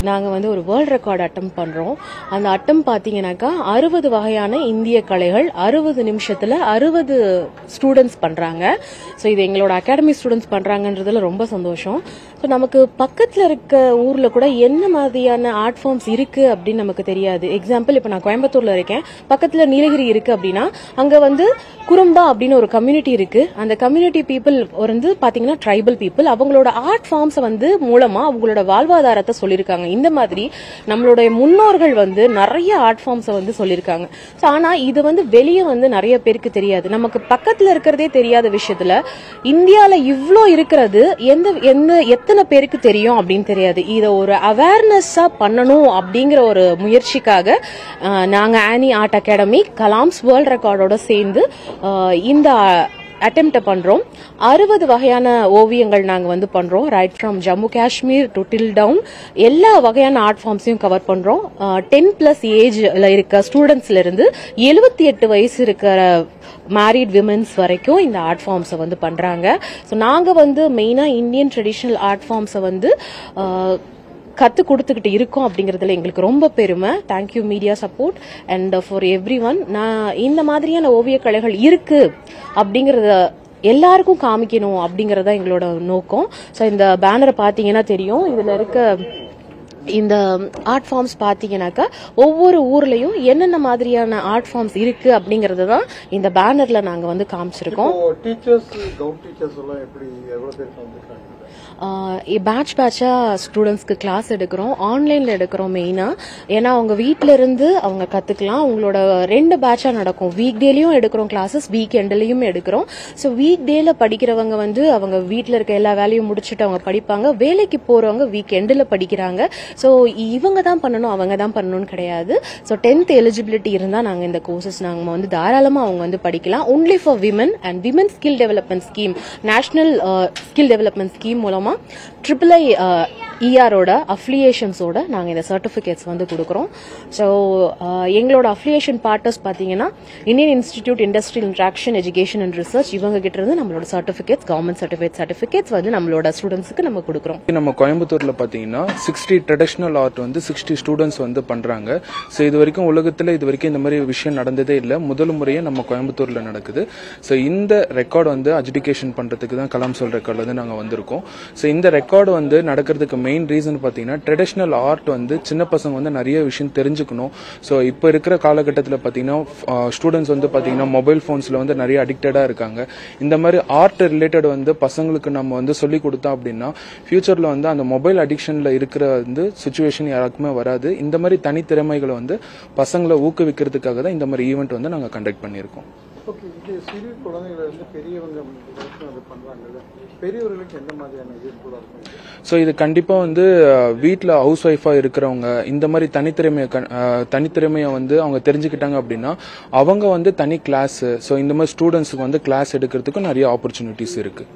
நாங்கள் வந்து ஒரு வேர்ல்ட் ரெக்கார்ட் அட்டம் பண்ணுறோம். அந்த அட்டம் பார்த்தீங்கன்னாக்கா 60 வகையான இந்திய கலைகள் 60 நிமிஷத்தில் 60 ஸ்டூடெண்ட்ஸ் பண்ணுறாங்க. ஸோ இது எங்களோட அகாடமி ஸ்டூடெண்ட்ஸ் பண்ணுறாங்கன்றதுல ரொம்ப சந்தோஷம். ஸோ நமக்கு பக்கத்தில் இருக்க ஊரில் கூட என்ன மாதிரியான ஆர்ட் ஃபார்ம்ஸ் இருக்குது அப்படின்னு நமக்கு தெரியாது. எக்ஸாம்பிள் இப்போ நான் கோயம்புத்தூரில் இருக்கேன், பக்கத்தில் நீலகிரி இருக்குது அப்படின்னா அங்கே வந்து குறும்பா அப்படின்னு ஒரு கம்யூனிட்டி இருக்குது. அந்த கம்யூனிட்டி பீப்புள் வந்து பார்த்தீங்கன்னா ட்ரைபல் பீப்புள். அவங்களோட ஆர்ட் ஃபார்ம்ஸை வந்து மூலமாக அவங்களோட வாழ்வாதாரத்தை சொல்லியிருக்காங்க. இந்த மாதிரி நம்மளுடைய முன்னோர்கள் வந்து நிறைய ஆர்ட் ஃபார்ம்ஸை வந்து சொல்லியிருக்காங்க. ஆனா இது வந்து வெளியே வந்து நிறைய பேருக்கு தெரியாது. நமக்கு பக்கத்துல இருக்கிறதே தெரியாத விஷயத்துல இந்தியால இவ்ளோ இருக்கிறது எத்தனை பேருக்கு தெரியும் அப்படின்னு தெரியாது. இதை ஒரு அவேர்னஸா பண்ணணும் அப்படிங்கிற ஒரு முயற்சிக்காக நாங்க ஆனி ஆர்ட் அகாடமி கலாம்ஸ் வேர்ல்ட் ரெக்கார்டோட சேர்ந்து இந்த அட்டெம்ப்ட் பண்றோம். 60 வகையான ஓவியங்கள் நாங்க வந்து பண்றோம். Right from Jammu Kashmir to till down எல்லா வகையான ஆர்ட் ஃபார்ம்ஸையும் கவர் பண்றோம். 10+ ஏஜ்ல இருக்க ஸ்டூடெண்ட்ஸ்ல இருந்து 78 வயசு இருக்கிற மேரிட் விமென்ஸ் வரைக்கும் இந்த ஆர்ட் ஃபார்ம்ஸை வந்து பண்றாங்க. ஸோ நாங்க வந்து மெயினா இந்தியன் ட்ரெடிஷனல் ஆர்ட் ஃபார்ம்ஸை வந்து கத்து கொடுத்துக்கிட்டு இருக்கோம் அப்படிங்கறதுல எங்களுக்கு ரொம்ப பெருமை. Thank you media support and for every one. நான் இந்த மாதிரியான ஓவிய கலைகள் இருக்கு அப்படிங்கறத எல்லாருக்கும் காமிக்கணும் அப்படிங்கறத எங்களோட நோக்கம். ஸோ இந்த பேனரை பார்த்தீங்கன்னா தெரியும், இதுல இருக்க இந்த ஆர்ட் ஃபார்ம்ஸ் பார்த்தீங்கன்னாக்கா ஒவ்வொரு ஊர்லயும் என்னென்ன மாதிரியான ஆர்ட் ஃபார்ம்ஸ் இருக்கு அப்படிங்கறது தான் இந்த பேனர்ல நாங்க வந்து காமிச்சிருக்கோம். பேட்சா ஸ்டூடெண்ட்ஸ்க்கு கிளாஸ் எடுக்கிறோம், ஆன்லைன்ல எடுக்கிறோம் மெயினா. ஏன்னா அவங்க வீட்டில இருந்து அவங்க கத்துக்கலாம். அவங்களோட 2 பேட்சா நடக்கும். வீக் டேலயும் எடுக்கிறோம் கிளாஸஸ், வீக் எண்ட்லயும் எடுக்கிறோம். ஸோ வீக் டேல படிக்கிறவங்க வந்து அவங்க வீட்டில் இருக்க எல்லா வேலையும் முடிச்சுட்டு அவங்க படிப்பாங்க. வேலைக்கு போறவங்க வீக் எண்டில் படிக்கிறாங்க. ஸோ இவங்க தான் பண்ணணும் அவங்க தான் பண்ணணும்னு கிடையாது. ஸோ 10th எலிஜிபிலிட்டி இருந்தால் நாங்கள் இந்த கோர்சஸ் நாங்கள் வந்து தாராளமாக அவங்க வந்து படிக்கலாம். Only for women and women skill development scheme, national skill development scheme மூலமா III ERஓட அஃபிலியேஷன்ஸோட நாங்கள் இந்த சர்டிஃபிகேட்ஸ் வந்து கொடுக்குறோம். ஸோ எங்களோட அஃபிலியேஷன் பார்ட்னர்ஸ் பார்த்தீங்கன்னா Indian institute industrial interaction education and research, இவங்க கிட்ட இருந்து நம்மளோட சர்டிஃபிகேட்ஸ், கவர்மெண்ட் சர்டிஃபிகேட்ஸ் வந்து நம்மளோட ஸ்டூடெண்ட்ஸ்க்கு நம்ம கொடுக்குறோம். நம்ம கோயம்புத்தூர்ல பார்த்தீங்கன்னா 60 ட்ரெடிஷனல் ஆர்ட் வந்து 60 ஸ்டூடெண்ட்ஸ் வந்து பண்றாங்க. ஸோ இது வரைக்கும் உலகத்தில் இது வரைக்கும் இந்த மாதிரி விஷயம் நடந்ததே இல்லை, முதல் முறையே நம்ம கோயம்புத்தூர்ல நடக்குது. ஸோ இந்த ரெக்கார்டு வந்து அஜுடிகேஷன் பண்றதுக்கு தான் கலாம் சொல் ரெக்கார்டு வந்து நாங்கள் வந்திருக்கோம். ஸோ இந்த ரெக்கார்டு வந்து நடக்கிறதுக்கு மெயின் ரீசன் பார்த்தீங்கன்னா ட்ரெடிஷனல் ஆர்ட் வந்து சின்ன பசங்க வந்து நிறைய விஷயம் தெரிஞ்சுக்கணும். ஸோ இப்போ இருக்கிற காலகட்டத்தில் பார்த்தீங்கன்னா ஸ்டூடெண்ட்ஸ் வந்து பார்த்தீங்கன்னா மொபைல் ஃபோன்ஸில் வந்து நிறைய அடிக்டடாக இருக்காங்க. இந்த மாதிரி ஆர்ட் ரிலேட்டட் வந்து பசங்களுக்கு நம்ம வந்து சொல்லி கொடுத்தோம் அப்படின்னா ஃபியூச்சரில் வந்து அந்த மொபைல் அடிக்ஷனில் இருக்கிற வந்து சுச்சுவேஷன் யாருக்குமே வராது. இந்த மாதிரி தனித்திறமைகளை வந்து பசங்களை ஊக்குவிக்கிறதுக்காக தான் இந்த மாதிரி ஈவெண்ட் வந்து நாங்கள் கண்டக்ட் பண்ணியிருக்கோம். ஓகே, இது சிறு குழந்தைகள் வந்து பெரியவங்க பண்றாங்கல்ல, பெரியவர்களுக்கு எந்த மாதிரியான யூஸ்ஃபுல்லா இருக்கும்? ஸோ இது கண்டிப்பாக வந்து வீட்டில் ஹவுஸ் ஒய்ஃபாக இருக்கிறவங்க இந்த மாதிரி தனித்திறமையை வந்து அவங்க தெரிஞ்சுக்கிட்டாங்க அப்படின்னா அவங்க வந்து தனி கிளாஸ், ஸோ இந்த மாதிரி ஸ்டூடெண்ட்ஸுக்கு வந்து கிளாஸ் எடுக்கிறதுக்கும் நிறைய ஆப்பர்ச்சுனிட்டிஸ் இருக்கு.